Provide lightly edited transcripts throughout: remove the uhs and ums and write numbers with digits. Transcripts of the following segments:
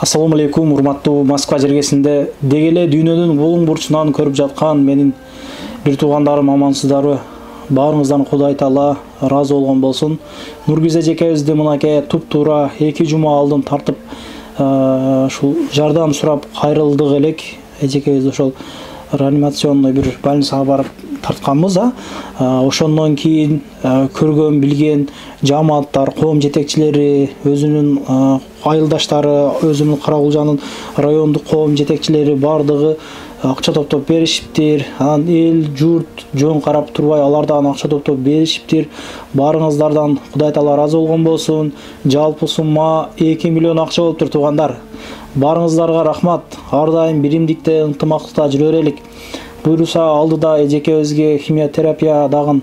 Assalamu алейкум, урматтуу Москва жергесинде дегеле дүйнөнүн улуң бурчунан көрүп жаткан менин бир туугандарым амансыздарбы? Баарыңыздан Кудай Таала разы болгон болсун. Нургүзө эжекебизди мынакей туп-туура 2 жума алдын тартып ушул жардам сурап кайрылдык элек. Эжекебиз ошол реанимационный бир больницага барып тартканбыз, ошондон кийин көргөн, билген жамааттар, коом жетекчилери, өзүнүн айылдаштары, өзүнүн Каракулжанын райондук коом жетекчилери бардыгы акча топтоп беришиптир. Анан эл журт жөн карап турбай алардан акча топтоп беришиптир. Баарыңыздардан Кудай Таала разы болгон болсун. Жалпы сумма 2 миллион акча болуптур, туугандар. Баарыңыздарга рахмат. Ар дайым биримдикте, ынтымактыкта жүрө берелик. Буйруса алдыда эжекебизге химиотерапия дагын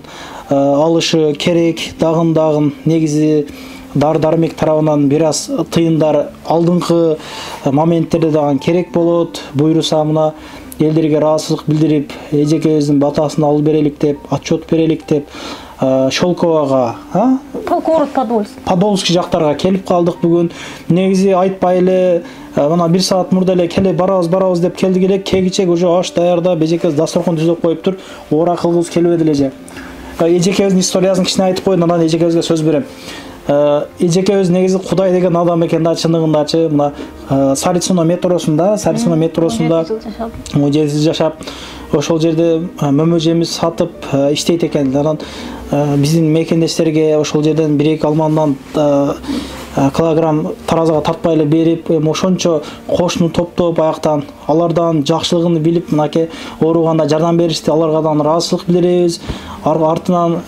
алышы керек, дагын негизи дар-дармек тарабынан бир аз тыйындар алдыңкы моменттерде дагы керек болот. Буйруса мына элдерге ыраазычылык билдирип, эжекебиздин батасын алып берелик деп, отчет берелик деп, Шолковага, город Подольский жактарга келип калдык бүгүн. Негизи айтпай эле мына 1 саат мурда эле келе барабыз деп келдик эле. Кегичек уже аш даярдап, эжекебиз дасторкон түзөп коюптур. Ора кылгыбыз келбеди эле же. Эжекебиздин историясын кичине айтып коеюн, анан эжекебизге сөз берем. Эжекебиз негизи Кудай деген адам экен да, чындыгындачы. Мына Сарицыно метросунда 17 жыл жашап, ошол жерде мөмөжемиз сатып иштейт экен. Анан биздин мекендештерге ошол жерден 1-2 алмандан килограмм таразага тартпай эле берип, ошончо кошуну топтоп аяктан алардан жакшылыгын билип, мынакей ооруганда жардам беришти. Аларга да ыраазычылык билдиребиз. Артынан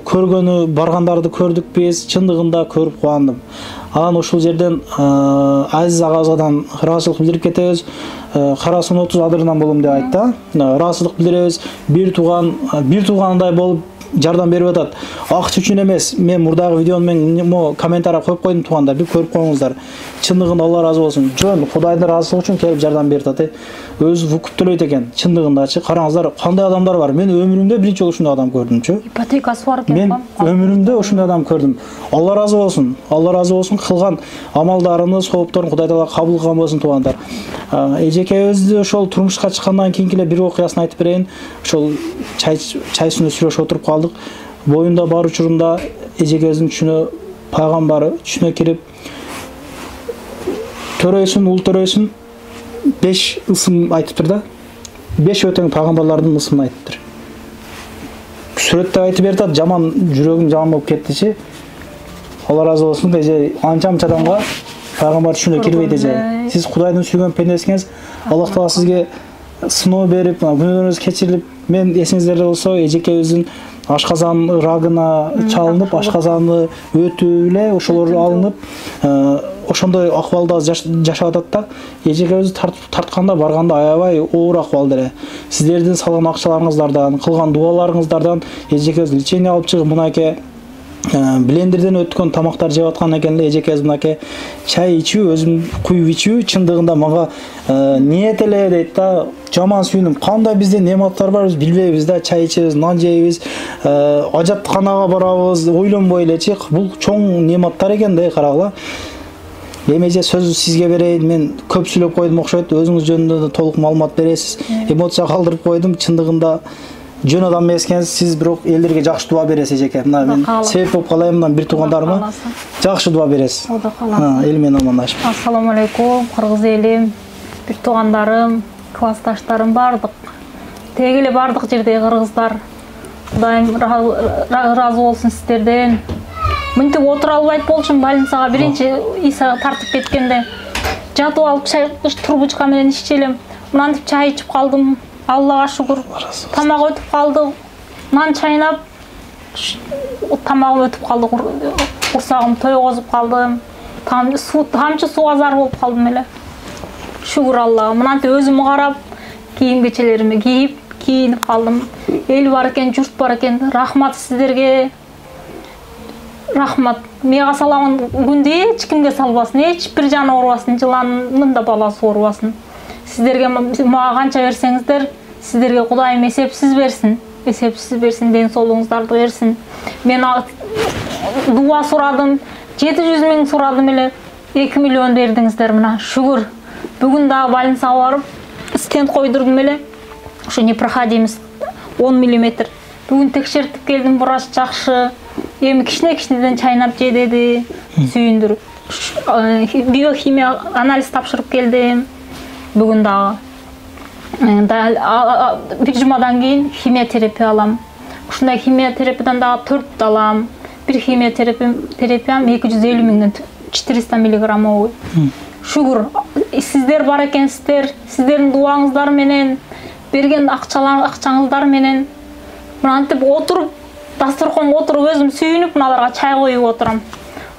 көргөнү баргандарды көрдүк биз, чындыгында көрүп кубандым. Анан ушул жерден Азиз агабыздан ыраазычылык билдирип кетебиз. Карасын 30 адырынан болом деп айтты. Ыраазычылык билдиребиз. Бир туугандай болуп жардам берип атат. Акча үчүн эмес. Мен мурдагы видеону комментарийге коюп койдум, туугандар, бир көрүп коюңуздар. Чындыгында Алла разы болсун. Жөн Кудайдын ыраазычылыгы үчүн келип жардам берип атат. Өзү күптөлөйт экен. Чындыгындачы караңыздар, кандай адамдар бар. Мен өмүрүмдө биринчи жолу ушундай адам көрдүмчү. Ипотекасы бар экен. Мен өмүрүмдө ушундай адам көрдүм. Алла разы болсун. Алла разы болсун. Кылган амалдарыны, соопторун Кудай Таала кабыл кылган болсун, туугандар. Эжекебизди ошол турмушка чыккандан кийинки эле бир окуясын айтып берейин. Ошол чай үстүндө сүйлөшүп отуруп калдык. Боюнда бар учурунда эжекебиздин түшүнө пайгамбары түшүнө кирип, төрөйсүн, ул төрөйсүн 5 ысым айтыптыр да. 5 өтөң пайгамбарлардын ысымын айтыптыр. Сүрөттө айтып берди, жаман жүрөгүм жаман болуп кеттичи. Алла разы болсун, эже анча-мынча адамга пайгамбар түшүнө кирбейт эже. Сиз Кудайдын сүйгөн пендесиңиз, Аллах Таала сизге сыноо берип, күнөөңүз кечирилип, мен эсиңиздерде болсо эжекебиздин ашказан рагына чалынып, ашказаны өтүп эле ошолор алынып, ошондой акыбалда жашап атат да. Эжекебизди тартканда барганда аябай оор акыбалда эле. Сиздердин салган акчаларыңыздардан, кылган дуаларыңыздардан эжекебиз лечение алып чыгып, мынакей блендерден өткөн тамактар жеп аткан экен эле. Эжекебиз мынакей чай ичүү, өзүм куюп ичүү чындыгында мага ниет эле дейт да. Жаман сүйүнүм. Кандай бизде нематтар бар, биз билбейбиз да. Чай ичебиз, нан жейбиз, ажатканага барабыз, ойлонбой элечи. Бул чоң нематтар экен да, карагыла. Эмеже сөзү сизге берейин. Мен көп сүйлөп койдум окшойт. Өзүңүз жөнүндө да толук маалымат бересиз. Эмоция калтырып койдум. Чындыгында жөн адам эмескенсиз, сиз бирок элдерге жакшы дуа бересиз эжеке. Мына мен себеп болуп калайын, мына бир туугандарыма жакшы дуа бересиз. Эл менен амандашып. Ассаламу алейкум, кыргыз элим, бир туугандарым, классташтарым бардык. Теги эле бардык жердеги кыргыздар. Кудайым разы болсун сиздерден. Мынтип отура албайт болчумун больницага биринчи Иса тартып кеткенде. Жатып алып чай трубочка менен иччи элем. Мынантип чай ичип калдым. Аллага шүгүр. Тамак өтүп калды. Нан чайнап тамагым өтүп калды. Курсагым тойгозуп калдым. Тамчы сууга зар болуп калдым эле. Шүгүр Аллага. Мынантип өзүмө карап, кийим кечелериме кийип, кийинип калдым. Эл бар экен, журт бар экен. Рахмат сиздерге. Рахмат. Мага саламын күндө эч кимге салбасын, эч бир жан оорубасын, жыланын да баласы оорубасын. Сиздерге мага канча берсеңиздер, сиздерге Кудайым эсепсиз берсин. Эсепсиз берсин, ден соолугуңуздарды берсин. Мен дуа сурадым, 700 миң сурадым эле. 2 миллион бердиңиздер мына. Шүгүр. Бүгүн дагы больницага барып, стенд койдурдум эле. Ушу непроходимость 10 мм. Бүгүн текшертип келдим, врач жакшы. Эми кичинеден чайнап же деди. Сүйүндүр. Биохимия анализ тапшырып келдим. Бүгүн дагы. Bir жумадан кийин химиотерапия алам. Ушундай химиотерапиядан дагы 4 алам. Bir химиотерапиям 250 миңден 400 миллиграммовый. Шүгүр, сиздер бар экенсиздер. Сиздердин дуаңыздар менен, берген акчаңыздар менен мынантип отуруп, дасторконго отуруп өзүм сүйүнүп, мыналарга чай коюп отурам.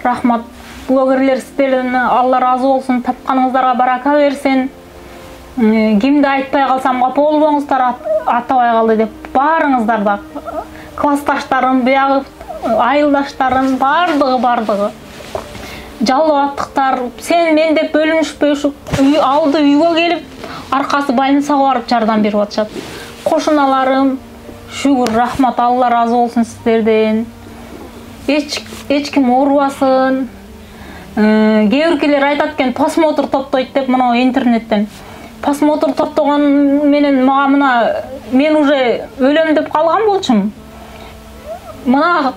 Рахмат. Блогерлер сиздерден Алла разы болсун, тапканыңыздарга барака берсин. Кимди айтпай калсам капа болбоңуздар, атабай калды деп. Барыңыздар да, классташтарым, биягы айылдаштарым, бардыгы. Жалып аттыктар, сен мен деп бөлүнүшпөй алды үйгө келип, аркасы больницага барып жардам берип атышат. Кошуналарым, шүгүр, рахмат, Алла разы болсун сиздерден. Эч ким оорубасын. Кээ биркилер айтат экен, просмотр топтойт деп мына интернеттен. Просмотр топтогон менен мага мына мен уже өлөм деп калган болчумун. Мына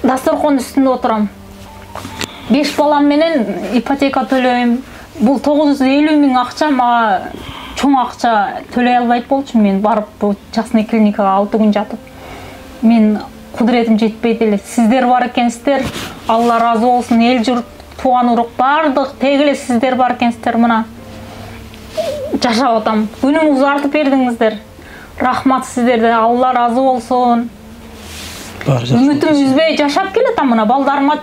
дасторкон үстүндө отурам. 5 балам менен ипотека төлөйм. Бул 950 миң акча мага чоң акча төлөй албайт болчумун. Мен барып бу частный клиникага 6 күн жатып. Мен кудуретим жетпейт эле. Сиздер бар экенсиздер. Алла разы болсун. Эл журт, туган урук бардык теги эле сиздер бар экенсиздер. Мына жашап атам. Күнүм узартып бердиңиздер. Рахмат сиздерге. Алла разы болсун. Үмүтүм үзбөй жашап келатам мына. Балдарыма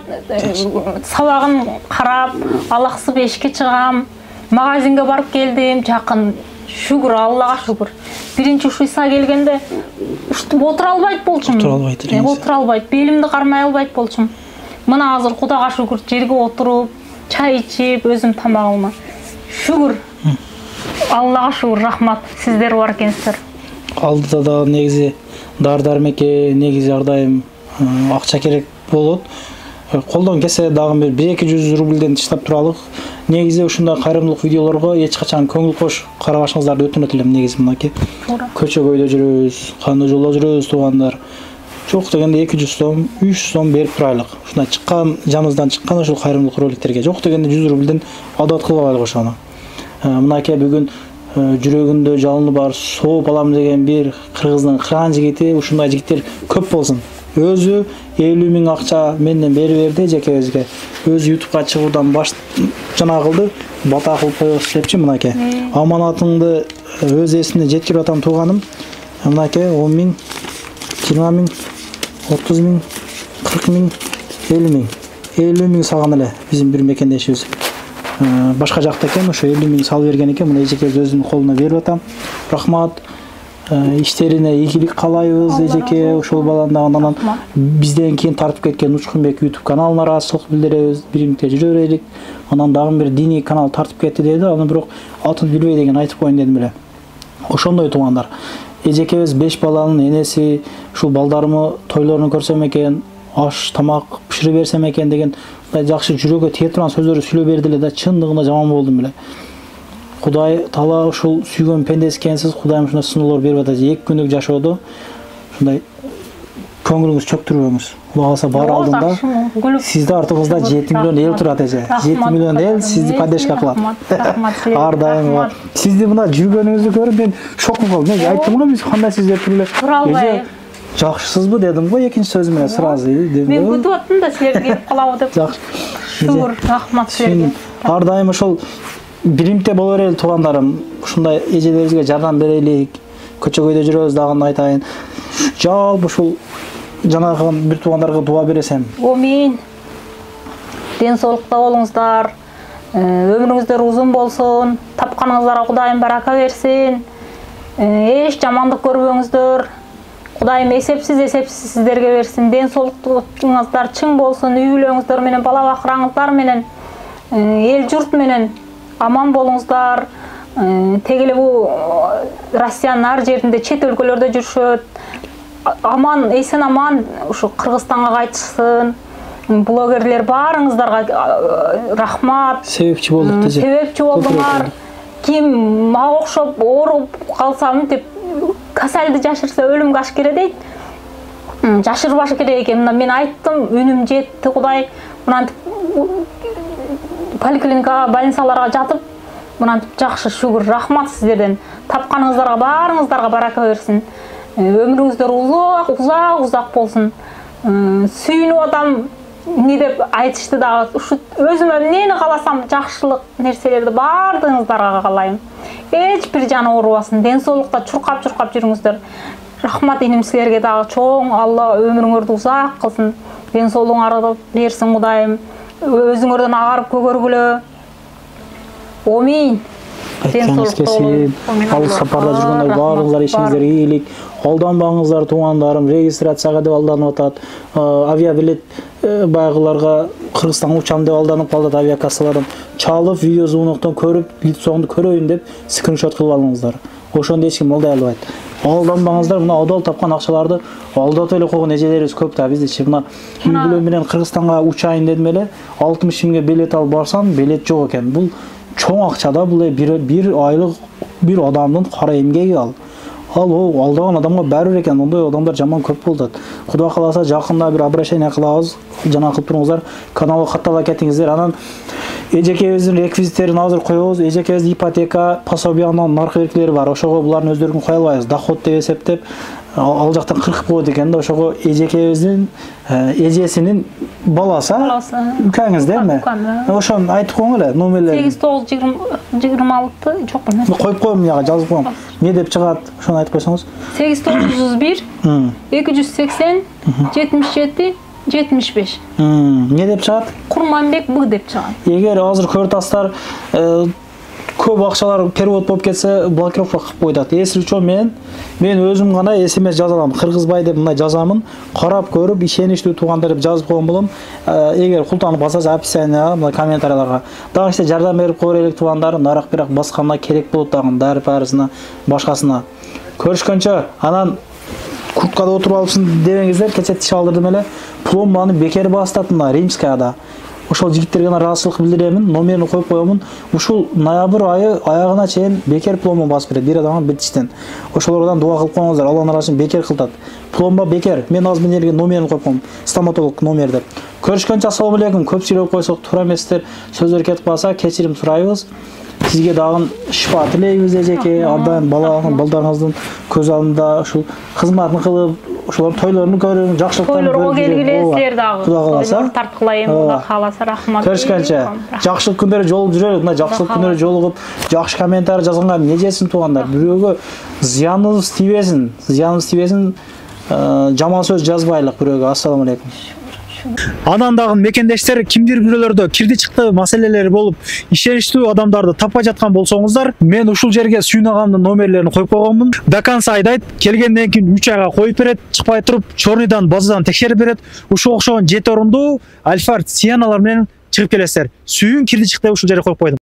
сабагын карап, алаксып эшикке чыгам. Магазинге барып келдим, жакын. Шүгүр, Аллага шүгүр. Биринчи ушуйса келгенде уштуп отура албайт болчум. Отура албайт. Белимди кармай албайт болчум. Мына азыр Кудайга шүгүр жерге отуруп, чай ичип, өзүм тамагымы. Шүгүр. Аллага шүгүр, рахмат. Сиздер бар экенсиздер. Алдыда да негизи дар-дармекке, негизи ар дайым акча керек болот. Колдон келсе дагы бир 200 рубльден таштап туралык. Негизи ушундай кайрымдуулук видеолорго эч качан көңүл кош карабашыңыздарды өтүнөт элем. Негизи мынакей. Көчөгөйдө жүрөбүз, кандуу жолдо жүрөбүз туугандар. Жок дегенде 200 сом, 300 сом берип турайлык. Ушундай чыккан, жаныбыздан чыккан ушул кайрымдуулук роликтерге. Жок дегенде 100 рубльден адат кылып алайлык ошону. Мынакей бүгүн жүрөгүндө жалыны бар сооп алам деген бир кыргыздын кыран жигити, ушундай жигиттер көп болсун. Өзү 50 миң акча менден берди жекебизге. Өзү YouTubeга чыгуудан баш жана кылды, бата кылып коебуз депчи мынакей. Аманатыңды өз эсине жеткирип атам тууганым. Мынакей 10 миң, 20 миң, 30 миң, 40 миң, 50 миң. 50 миң салган эле биздин бир мекендешибиз. Башка жакта экен, ошо 50 миң салып берген экен. Мына эжеке өзүнүн колуна берип атам. Рахмат. Иштерине ийгилик каалайбыз эжеке. Ошол баландан бизден кийин тартып кеткен Учкунбек YouTube каналына ыраазычылык билдиребиз. Биримдикте жүрө берелик. Анан дагы бир диний канал тартып кетти деди. Аны бирок атын билбей деген айтып коеюн дедим эле. Ошондой туугандар. Эжекебиз 5 баланын энеси, ушул балдарымы тойлорун көрсөм экен, аш тамак пишире берсем экен деген жакшы жүрөгкө тие турган сөздөрдү сүйлөп берди эле да, чындыгында жаман болдум эле. Кудай Таала ушул сүйгөн пендеси экенсиз, Кудайым ушундай сыноолор берип атат. 2 күндүк жашоодо ушундай көңүлүңүз чөктүрбөңүз. Кудай калса бар алдында сизде артыңызда 7 миллион эл турат эже. 7 миллион эл сизди поддержка кылат. Ар дайым. Сизди мына жүргөнүңүздү көрүп мен шок болуп калдым. Мен айттым го биз кандай сиздер түрлө. Туралбай. Жакшысызбы дедим го экинчи сөзү менен сразу дедим. Мен күтүп аттым да силер келип калабы деп. Жакшы. Шүгүр, рахмат силерге. Ар дайым ошол биримде боло берели туугандарым. Ушундай эжелерибизге жардам берелик. Көчөгөйдө жүрөбүз дагы айтайын. Жалпы ушул жанагы бир туугандарга дуа бересем. Амин. Ден соолукта болуңуздар. Өмүрүңүздөр узун болсун. Тапканыңыздарга Кудайым барака берсин. Эч жамандык көрбөңүздөр. Кудайым эсепсиз сиздерге берсин. Ден соолуктуңуздар чың болсун. Үй бүлөңүздөр менен, бала бакыраңыздар менен, эл журт менен аман болуңуздар. Тегеле бу Россиянын ар жеринде, чет өлкөлөрдө жүрүшөт. Аман, эсен аман ушу Кыргызстанга кайтышсын. блогерлер барыңыздарга рахмат. Себепчи болдук деже. Себепчи болдуңар. Ким мага окшоп ооруп калсам деп касалды жашырса өлүмгө аш кире дейт. Жашырбаш керек экен. Мен айттым, үнүм жетти, Кудай. Мынантип поликлиникага, больницаларга жатып, мынантип жакшы, шүгүр, рахмат сиздерден. Тапканыңыздарга барыңыздарга барака берсин. Өмүрүңүздөр узак болсун. Сүйүнүп атам не деп айтышты дагы. Ушу өзүмө эмнени кааласам, жакшылык нерселерди бардыгыңыздарга каалайм. Эч бир жан оорубасын, ден соолукта чуркап жүрүңүздөр. Рахмат иним силерге дагы чоң. Алла өмүрүңөрдү узак кылсын. Ден соолугуңарды берсин Кудайым. Өзүңөрдөн агарып көгөргүлө. Амин. Айтқаныңыз келсин. Алыс сапарда жүргөндөр барлыгыңар ишиңиздер ийгилик. Алданбаңыздар туугандарым, регистрацияга деп алданып атат. Авиабилет байгыларга Кыргызстанга учам деп алданып калат авиакассалардан. Чалып, видео звоноктон көрүп, лицоңду көрөйүн деп скриншот кылып алыңыздар. Ошондо эч ким алдай албайт. Алданбаңыздар, мына адал тапкан акчаларды алдатып эле койгон эжелерибиз көп да. Биздичи мына үй бүлө менен Кыргызстанга учайын дедим эле, 60 миңге билет алып барсам, билет жок экен. Бул чоң акчада, бул бир айлык бир адамдын кара эмгеги ал. Ал алдаган адамга бәрі екен, ондай адамдар жаман көп болдат. Кудай кааласа жакында бир обращение кылабыз, жана кылып туруңуздар, каналга каттала кетиңиздер. Анан эжекебиздин реквизиттерин азыр коебуз. Эжекебиздин ипотека, пособиянын наркы белгилери бар. Ошого булардын өздөрүн кое албайбыз. Доход деп эсептеп, ал жактан кыркып коет экен да. Ошого эжекебиздин эжесинин баласы, үкаңыз дейми? Ошону айтып коюң эле, номерлерин. 8926 жок эмес. Коюп коем, яга жазып коем. Не деп чыгат? Ошону айтып койсоңуз. 8931 280 77 75. Не деп чыгат? Курманбек Б деп чыгат. Эгер азыр көрүп атасыздар, көп акчалар перевод болуп кетсе, блокировка кылып коёт. Эсил үчүн мен өзүм гана SMS жаза алам. Кыргызбай деп мындай жазамын. Карап көрүп, ишеничтүү туугандар деп жазып койгон болом. Эгер култанып калса, описанияга, мына комментарияларга дагы иште жардам берип коер элек туугандар, нарак бирок басканда керек болот дагы дары парысына, башкасына. Көрүшкөнчө, анан курткада отуруп алыпсың дебеңиздер, кече тиш алдырдым эле. Пломбаны бекер бастат мына Римскаяда. Ошол жигиттерге ыраазычылык билдиремин, номерин коюп коемун. Ушул ноябрь айы аягына чейин бекер пломба басып берет бир адамга бир тиштен. Ошолордон дуа кылып коюңуздар, Алланын ыраазычын бекер кылтат. Пломба бекер. Мен азыр менерге номерин коюп коем. Стоматолог номер деп. Көрүшкөнчө ассаламу алейкум. Көп сүйлөп койсок туура эместер. Сөздөр кетип калса кечирим сурайбыз. Сизге дагы шифа тилейбиз эжеке. Абдан балдарыңыздын көз алдында ушул кызматын кылып, ошолор тойлорун көрүң, жакшылыктарын көрүп. Тойлорго келгиле дагы. Кудай кааласа. Тарткылайым, Кудай кааласа, рахмат. Көрүшкөнчө, жакшылык күндөрү жолугуп жүрөлүк. Мына жакшылык күндөрү жолугуп, жакшы комментарий жазганга эмне жесин туугандар. Бирөөгө зыяныбыз тибесин, жаман сөз жазбайлык бирөөгө. Ассаламу алейкум. Анан дагы мекендештер кимдир бирөөлөрдө кирди чыкты маселелери болуп, ишеничтүү адамдарды таппай жаткан болсоңуздар, мен ушул жерге Сүйүн агамдын номерлерин коюп койгонмун. До конца айдайт, келгенден кийин 3 айга коюп берет, чыкпай туруп, чорныйдан, базадан текшерип берет. Ушул окшогон 7 орунду Альфард Сианалар менен чыгып келесиздер. Сүйүн кирди чыкты ушул жерге коюп койдум.